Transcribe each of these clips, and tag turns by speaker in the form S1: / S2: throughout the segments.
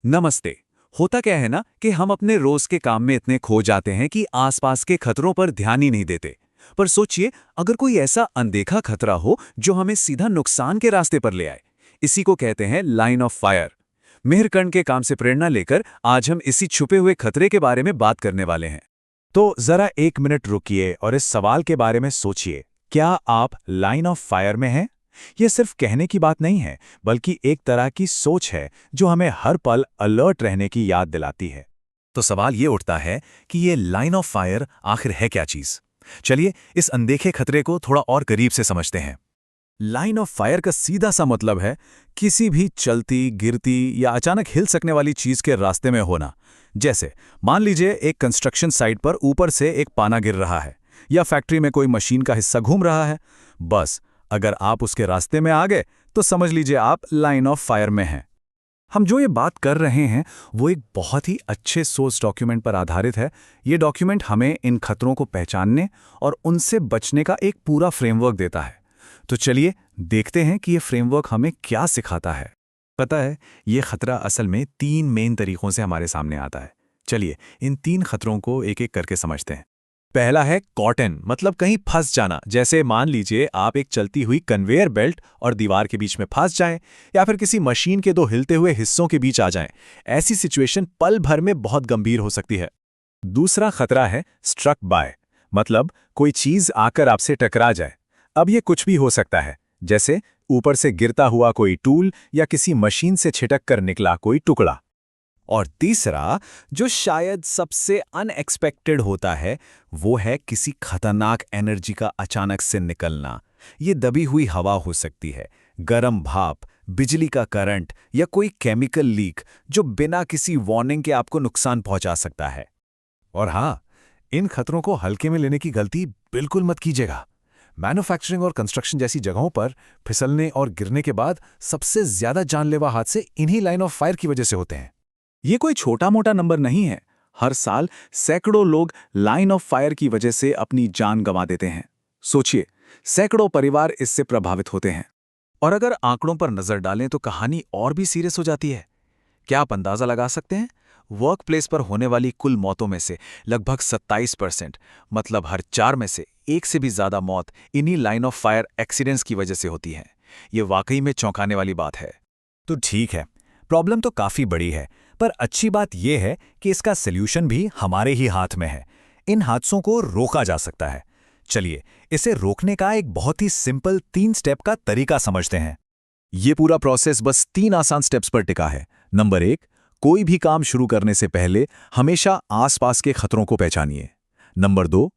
S1: नमस्ते। होता क्या है ना कि हम अपने रोज के काम में इतने खो जाते हैं कि आसपास के खतरों पर ध्यान ही नहीं देते। पर सोचिए, अगर कोई ऐसा अनदेखा खतरा हो जो हमें सीधा नुकसान के रास्ते पर ले आए। इसी को कहते हैं लाइन ऑफ फायर। मेहरकर्ण के काम से प्रेरणा लेकर आज हम इसी छुपे हुए खतरे के बारे में बात करने वाले हैं।
S2: तो जरा एक मिनट रुकिए और इस सवाल के बारे में सोचिए। क्या आप लाइन ऑफ फायर में हैं? ये सिर्फ कहने की बात नहीं है, बल्कि एक तरह की सोच है जो हमें हर पल अलर्ट रहने की याद दिलाती है।
S3: तो सवाल ये उठता है कि ये लाइन ऑफ फायर आखिर है क्या चीज। चलिए इस अनदेखे खतरे को थोड़ा और करीब से समझते हैं।
S2: लाइन ऑफ फायर का सीधा सा मतलब है किसी भी चलती, गिरती या अचानक हिल सकने वाली चीज के रास्ते में होना। जैसे मान लीजिए एक कंस्ट्रक्शन साइट पर ऊपर से एक पाना गिर रहा है, या फैक्ट्री में कोई मशीन का हिस्सा घूम रहा है। बस अगर आप उसके रास्ते में आ गए तो समझ लीजिए आप लाइन ऑफ फायर में हैं। हम जो ये बात कर रहे हैं वो एक बहुत ही अच्छे सोर्स डॉक्यूमेंट पर आधारित है। ये डॉक्यूमेंट हमें इन खतरों को पहचानने और उनसे बचने का एक पूरा फ्रेमवर्क देता है। तो चलिए देखते हैं कि ये फ्रेमवर्क हमें क्या सिखाता है। पता है, ये खतरा असल में 3 मेन तरीकों से हमारे सामने आता है। चलिए इन 3 खतरों को एक एक करके समझते हैं। पहला है कॉटन, मतलब कहीं फंस जाना। जैसे मान लीजिए आप एक चलती हुई कन्वेयर बेल्ट और दीवार के बीच में फंस जाएं, या फिर किसी मशीन के 2 हिलते हुए हिस्सों के बीच आ जाएं। ऐसी सिचुएशन पल भर में बहुत गंभीर हो सकती है। दूसरा खतरा है स्ट्रक बाय, मतलब कोई चीज आकर आपसे टकरा जाए। अब ये कुछ भी हो सकता है, जैसे ऊपर से गिरता हुआ कोई टूल या किसी मशीन से छिटक कर निकला कोई टुकड़ा। और तीसरा, जो शायद सबसे अनएक्सपेक्टेड होता है, वो है किसी खतरनाक एनर्जी का अचानक से निकलना। ये दबी हुई हवा हो सकती है, गर्म भाप, बिजली का करंट या कोई केमिकल लीक जो बिना किसी वार्निंग के आपको नुकसान पहुंचा सकता है। और हाँ, इन खतरों को हल्के में लेने की गलती बिल्कुल मत कीजिएगा। मैन्युफैक्चरिंग और कंस्ट्रक्शन जैसी जगहों पर फिसलने और गिरने के बाद सबसे ज्यादा जानलेवा हादसे इन्हीं लाइन ऑफ फायर की वजह से होते हैं। ये कोई छोटा मोटा नंबर नहीं है। हर साल सैकड़ों लोग लाइन ऑफ फायर की वजह से अपनी जान गंवा देते हैं। सोचिए, सैकड़ों परिवार इससे प्रभावित होते हैं। और अगर आंकड़ों पर नजर डालें तो कहानी और भी सीरियस हो जाती है। क्या आप अंदाजा लगा सकते हैं? वर्क प्लेस पर होने वाली कुल मौतों में से लगभग 27%, मतलब हर 4 में से 1 से भी ज्यादा मौत इन्हीं लाइन ऑफ फायर एक्सीडेंट्स की वजह से होती हैं। ये वाकई में चौंकाने वाली बात है। तो ठीक है, प्रॉब्लम तो काफी बड़ी है, पर अच्छी बात यह है कि इसका सल्यूशन भी हमारे ही हाथ में है। इन हादसों को रोका जा सकता है। चलिए इसे रोकने का एक बहुत ही सिंपल 3 स्टेप का तरीका समझते हैं। ये पूरा प्रोसेस बस 3 आसान स्टेप्स पर टिका है। नंबर 1, कोई भी काम शुरू करने से पहले हमेशा आसपास के खतरों को पहचानिए। नंबर 2,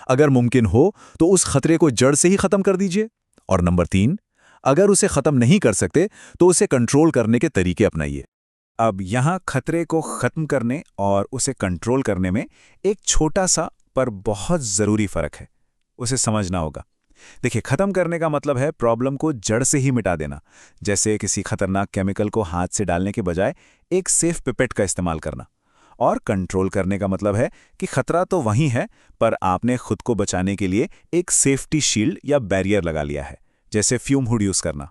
S2: अगर मुमकिन हो तो उस खतरे को जड़ से ही खत्म कर दीजिए। और नंबर 3, अगर उसे खत्म नहीं कर सकते तो उसे कंट्रोल करने के तरीके अपनाइए। अब यहाँ खतरे को खत्म करने और उसे कंट्रोल करने में एक छोटा सा पर बहुत जरूरी फर्क है, उसे समझना होगा। देखिए, खत्म करने का मतलब है प्रॉब्लम को जड़ से ही मिटा देना। जैसे किसी खतरनाक केमिकल को हाथ से डालने के बजाय एक सेफ पिपेट का इस्तेमाल करना। और कंट्रोल करने का मतलब है कि खतरा तो वहीं है, पर आपने खुद को बचाने के लिए एक सेफ्टी शील्ड या बैरियर लगा लिया है, जैसे फ्यूम हुड यूज करना।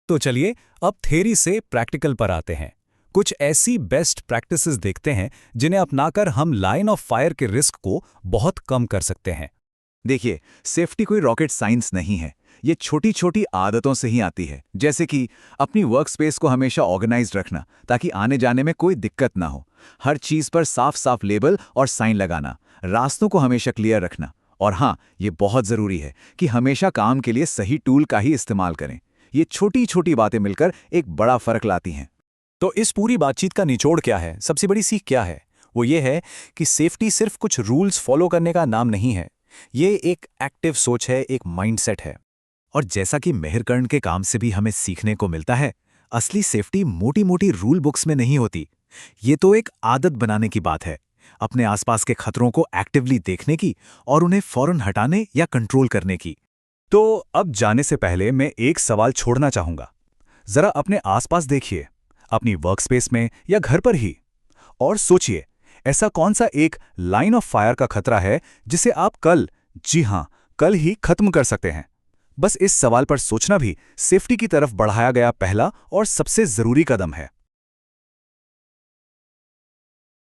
S2: तो चलिए अब थ्योरी से प्रैक्टिकल पर आते हैं। कुछ ऐसी बेस्ट प्रैक्टिसेस देखते हैं जिन्हें अपनाकर हम लाइन ऑफ फायर के रिस्क को बहुत कम कर सकते हैं।
S1: देखिए, सेफ्टी कोई रॉकेट साइंस नहीं है। ये छोटी छोटी आदतों से ही आती है, जैसे कि अपनी वर्क स्पेस को हमेशा ऑर्गेनाइज्ड रखना ताकि आने जाने में कोई दिक्कत ना हो। हर चीज पर साफ साफ लेबल और साइन लगाना, रास्तों को हमेशा क्लियर रखना। और हाँ, ये बहुत जरूरी है कि हमेशा काम के लिए सही टूल का ही इस्तेमाल करें। ये छोटी छोटी बातें मिलकर एक बड़ा फर्क लाती हैं।
S2: तो इस पूरी बातचीत का निचोड़ क्या है? सबसे बड़ी सीख क्या है? वो ये है कि सेफ्टी सिर्फ कुछ रूल्स फॉलो करने का नाम नहीं है। ये एक एक्टिव सोच है, एक माइंडसेट है। और जैसा कि मेहरकर्ण के काम से भी हमें सीखने को मिलता है, असली सेफ्टी मोटी मोटी रूल बुक्स में नहीं होती। ये तो एक आदत बनाने की बात है, अपने आसपास के खतरों को एक्टिवली देखने की और उन्हें फौरन हटाने या कंट्रोल करने की। तो अब जाने से पहले मैं एक सवाल छोड़ना चाहूंगा। जरा अपने आसपास देखिए, अपनी वर्कस्पेस में या घर पर ही, और सोचिए ऐसा कौन सा एक लाइन ऑफ फायर का खतरा है जिसे आप कल, जी हां, कल ही खत्म कर सकते हैं। बस इस सवाल पर सोचना भी सेफ्टी की तरफ बढ़ाया गया पहला और सबसे जरूरी कदम है।